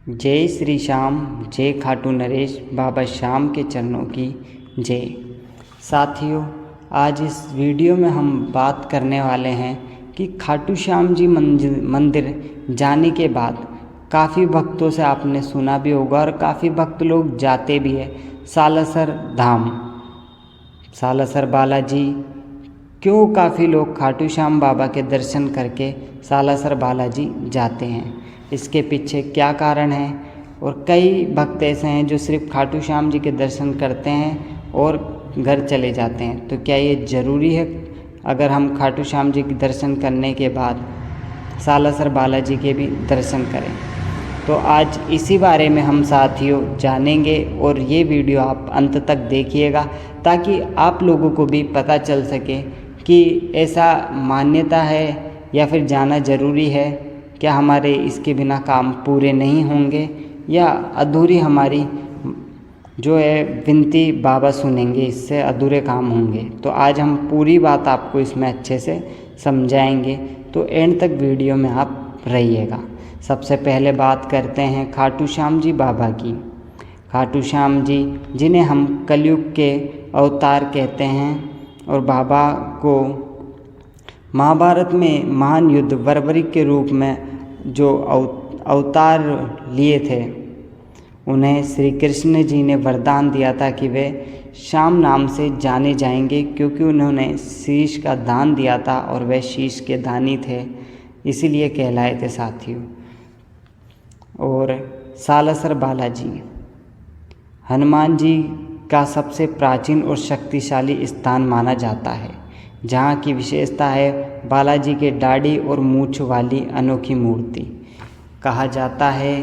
जय श्री श्याम, जय खाटू नरेश, बाबा श्याम के चरणों की जय। साथियों, आज इस वीडियो में हम बात करने वाले हैं कि खाटू श्याम जी मंदिर जाने के बाद काफ़ी भक्तों से आपने सुना भी होगा और काफ़ी भक्त लोग जाते भी हैं सालासर धाम, सालासर बालाजी। क्यों काफ़ी लोग खाटू श्याम बाबा के दर्शन करके सालासर बालाजी जाते हैं, इसके पीछे क्या कारण है। और कई भक्त ऐसे हैं जो सिर्फ खाटू श्याम जी के दर्शन करते हैं और घर चले जाते हैं। तो क्या ये ज़रूरी है अगर हम खाटू श्याम जी के दर्शन करने के बाद सालासर बालाजी के भी दर्शन करें? तो आज इसी बारे में हम साथियों जानेंगे और ये वीडियो आप अंत तक देखिएगा ताकि आप लोगों को भी पता चल सके कि ऐसा मान्यता है या फिर जाना ज़रूरी है। क्या हमारे इसके बिना काम पूरे नहीं होंगे या अधूरी हमारी जो है विनती बाबा सुनेंगे, इससे अधूरे काम होंगे। तो आज हम पूरी बात आपको इसमें अच्छे से समझाएंगे, तो एंड तक वीडियो में आप रहिएगा। सबसे पहले बात करते हैं खाटू श्याम जी बाबा की। खाटू श्याम जी जिन्हें हम कलयुग के अवतार कहते हैं और बाबा को महाभारत में महान युद्ध बर्बरी के रूप में जो अवतार लिए थे, उन्हें श्री कृष्ण जी ने वरदान दिया था कि वे श्याम नाम से जाने जाएंगे, क्योंकि उन्होंने शीश का दान दिया था और वे शीश के दानी थे, इसीलिए कहलाए थे साथियों। और सालासर बालाजी हनुमान जी का सबसे प्राचीन और शक्तिशाली स्थान माना जाता है, जहाँ की विशेषता है बालाजी के दाढ़ी और मूंछ वाली अनोखी मूर्ति। कहा जाता है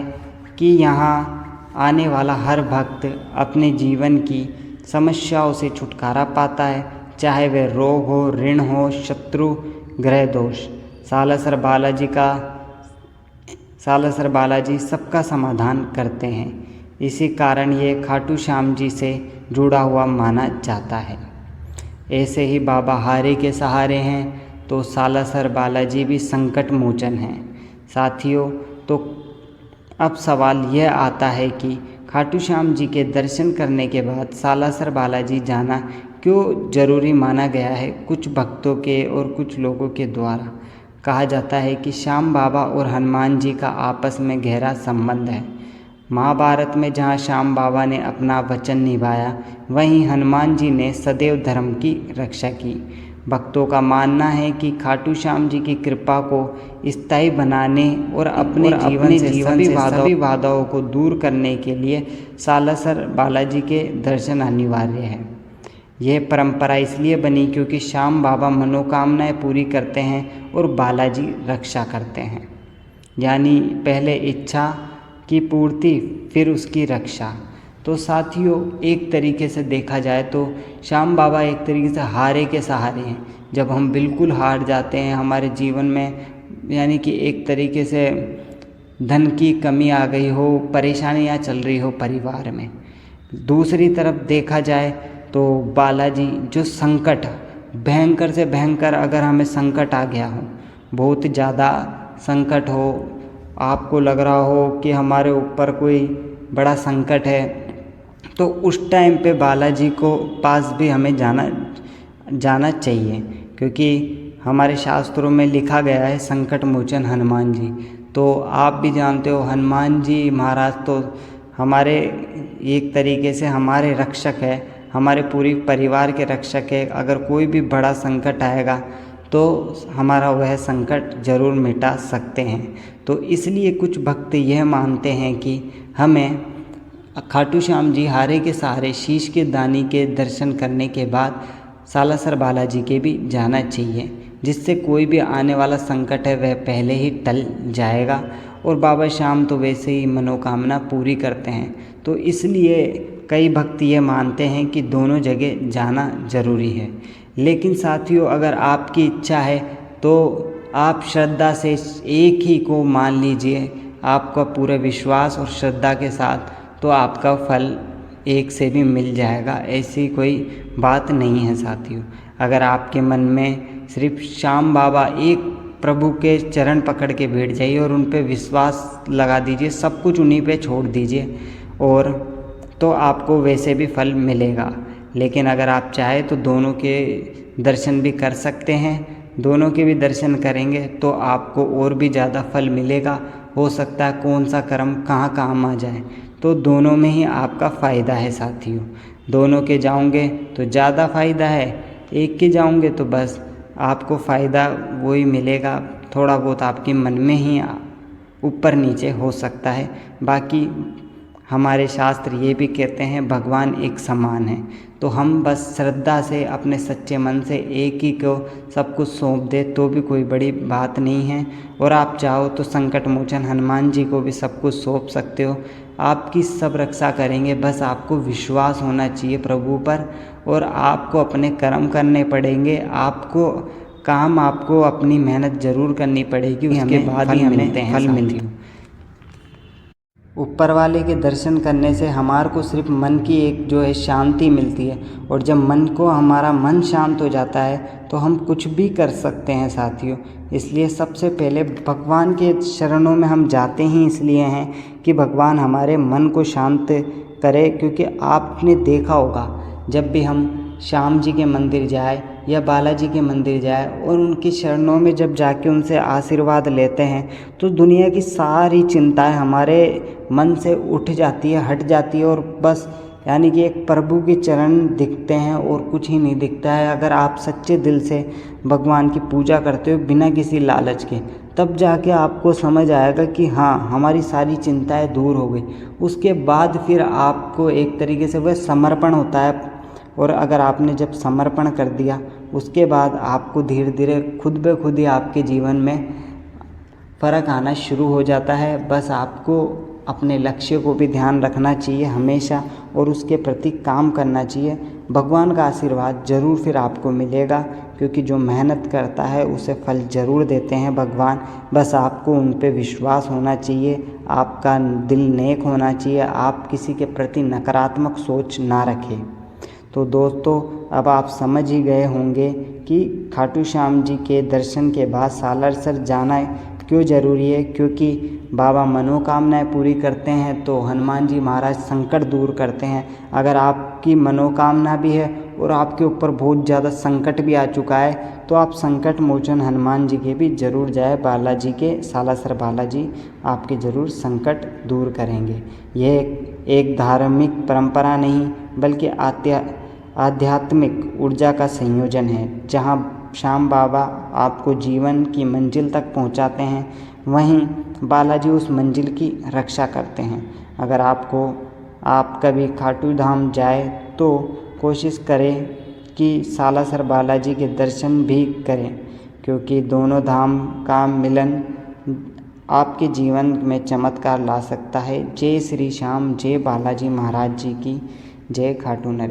कि यहाँ आने वाला हर भक्त अपने जीवन की समस्याओं से छुटकारा पाता है, चाहे वह रोग हो, ऋण हो, शत्रु, ग्रह दोष। सालासर बालाजी सबका समाधान करते हैं। इसी कारण ये खाटू श्याम जी से जुड़ा हुआ माना जाता है। ऐसे ही बाबा हारे के सहारे हैं, तो सालासर बालाजी भी संकट मोचन हैं साथियों। तो अब सवाल यह आता है कि खाटू श्याम जी के दर्शन करने के बाद सालासर बालाजी जाना क्यों ज़रूरी माना गया है कुछ भक्तों के और कुछ लोगों के द्वारा। कहा जाता है कि श्याम बाबा और हनुमान जी का आपस में गहरा संबंध है। महाभारत में जहाँ श्याम बाबा ने अपना वचन निभाया, वहीं हनुमान जी ने सदैव धर्म की रक्षा की। भक्तों का मानना है कि खाटू श्याम जी की कृपा को स्थायी बनाने और अपने जीवन से सभी बाधाओं को दूर करने के लिए सालासर बालाजी के दर्शन अनिवार्य है। यह परंपरा इसलिए बनी क्योंकि श्याम बाबा मनोकामनाएं पूरी करते हैं और बालाजी रक्षा करते हैं, यानी पहले इच्छा की पूर्ति फिर उसकी रक्षा। तो साथियों, एक तरीके से देखा जाए तो श्याम बाबा एक तरीके से हारे के सहारे हैं। जब हम बिल्कुल हार जाते हैं हमारे जीवन में, यानी कि एक तरीके से धन की कमी आ गई हो, परेशानियां चल रही हो परिवार में। दूसरी तरफ देखा जाए तो बालाजी जो संकट, भयंकर से भयंकर अगर हमें संकट आ गया हो, बहुत ज़्यादा संकट हो, आपको लग रहा हो कि हमारे ऊपर कोई बड़ा संकट है, तो उस टाइम पे बालाजी को पास भी हमें जाना चाहिए, क्योंकि हमारे शास्त्रों में लिखा गया है संकट मोचन हनुमान जी। तो आप भी जानते हो हनुमान जी महाराज तो हमारे एक तरीके से हमारे रक्षक है, हमारे पूरी परिवार के रक्षक है। अगर कोई भी बड़ा संकट आएगा तो हमारा वह संकट ज़रूर मिटा सकते हैं। तो इसलिए कुछ भक्त यह मानते हैं कि हमें खाटू श्याम जी हारे के सहारे शीश के दानी के दर्शन करने के बाद सालासर बालाजी के भी जाना चाहिए, जिससे कोई भी आने वाला संकट है वह पहले ही टल जाएगा। और बाबा श्याम तो वैसे ही मनोकामना पूरी करते हैं, तो इसलिए कई भक्त ये मानते हैं कि दोनों जगह जाना ज़रूरी है। लेकिन साथियों, अगर आपकी इच्छा है तो आप श्रद्धा से एक ही को मान लीजिए, आपका पूरा विश्वास और श्रद्धा के साथ, तो आपका फल एक से भी मिल जाएगा। ऐसी कोई बात नहीं है साथियों। अगर आपके मन में सिर्फ श्याम बाबा एक प्रभु के चरण पकड़ के बैठ जाइए और उन पे विश्वास लगा दीजिए, सब कुछ उन्हीं पे छोड़ दीजिए, और तो आपको वैसे भी फल मिलेगा। लेकिन अगर आप चाहे तो दोनों के दर्शन भी कर सकते हैं, दोनों के भी दर्शन करेंगे तो आपको और भी ज़्यादा फल मिलेगा। हो सकता है कौन सा कर्म कहाँ काम आ जाए, तो दोनों में ही आपका फ़ायदा है साथियों। दोनों के जाओगे तो ज़्यादा फ़ायदा है, एक के जाओगे तो बस आपको फ़ायदा वही मिलेगा, थोड़ा बहुत आपके मन में ही ऊपर नीचे हो सकता है। बाकी हमारे शास्त्र ये भी कहते हैं भगवान एक समान है, तो हम बस श्रद्धा से अपने सच्चे मन से एक ही को सब कुछ सौंप दे तो भी कोई बड़ी बात नहीं है। और आप चाहो तो संकट मोचन हनुमान जी को भी सब कुछ सौंप सकते हो, आपकी सब रक्षा करेंगे। बस आपको विश्वास होना चाहिए प्रभु पर, और आपको अपने कर्म करने पड़ेंगे, आपको अपनी मेहनत ज़रूर करनी पड़ेगी, उसके बाद ही हमें फल मिलते हैं। ऊपर वाले के दर्शन करने से हमारे को सिर्फ मन की एक जो है शांति मिलती है, और जब हमारा मन शांत हो जाता है तो हम कुछ भी कर सकते हैं साथियों। इसलिए सबसे पहले भगवान के शरणों में हम जाते ही इसलिए हैं कि भगवान हमारे मन को शांत करे। क्योंकि आपने देखा होगा जब भी हम श्याम जी के मंदिर जाए या बालाजी के मंदिर जाए और उनके चरणों में जब जाके उनसे आशीर्वाद लेते हैं तो दुनिया की सारी चिंताएं हमारे मन से उठ जाती है, हट जाती है, और बस यानी कि एक प्रभु के चरण दिखते हैं और कुछ ही नहीं दिखता है। अगर आप सच्चे दिल से भगवान की पूजा करते हो बिना किसी लालच के, तब जाके आपको समझ आएगा कि हाँ हमारी सारी चिंताएं दूर हो गई। उसके बाद फिर आपको एक तरीके से वह समर्पण होता है, और अगर आपने जब समर्पण कर दिया उसके बाद आपको धीरे धीरे खुद ब खुद ही आपके जीवन में फ़र्क आना शुरू हो जाता है। बस आपको अपने लक्ष्य को भी ध्यान रखना चाहिए हमेशा, और उसके प्रति काम करना चाहिए। भगवान का आशीर्वाद ज़रूर फिर आपको मिलेगा, क्योंकि जो मेहनत करता है उसे फल ज़रूर देते हैं भगवान। बस आपको उन पे विश्वास होना चाहिए, आपका दिल नेक होना चाहिए, आप किसी के प्रति नकारात्मक सोच ना रखें। तो दोस्तों अब आप समझ ही गए होंगे कि खाटू श्याम जी के दर्शन के बाद सालासर जाना क्यों ज़रूरी है। क्योंकि बाबा मनोकामनाएं पूरी करते हैं तो हनुमान जी महाराज संकट दूर करते हैं। अगर आपकी मनोकामना भी है और आपके ऊपर बहुत ज़्यादा संकट भी आ चुका है तो आप संकट मोचन हनुमान जी के भी ज़रूर जाए, बालाजी के सालासर बालाजी आपके ज़रूर संकट दूर करेंगे। यह एक धार्मिक परंपरा नहीं बल्कि आध्यात्मिक ऊर्जा का संयोजन है। जहाँ श्याम बाबा आपको जीवन की मंजिल तक पहुँचाते हैं, वहीं बालाजी उस मंजिल की रक्षा करते हैं। अगर आप कभी खाटू धाम जाए तो कोशिश करें कि सालासर बालाजी के दर्शन भी करें, क्योंकि दोनों धाम का मिलन आपके जीवन में चमत्कार ला सकता है। जय श्री श्याम, जय बालाजी महाराज जी की, जय खाटू नरेश।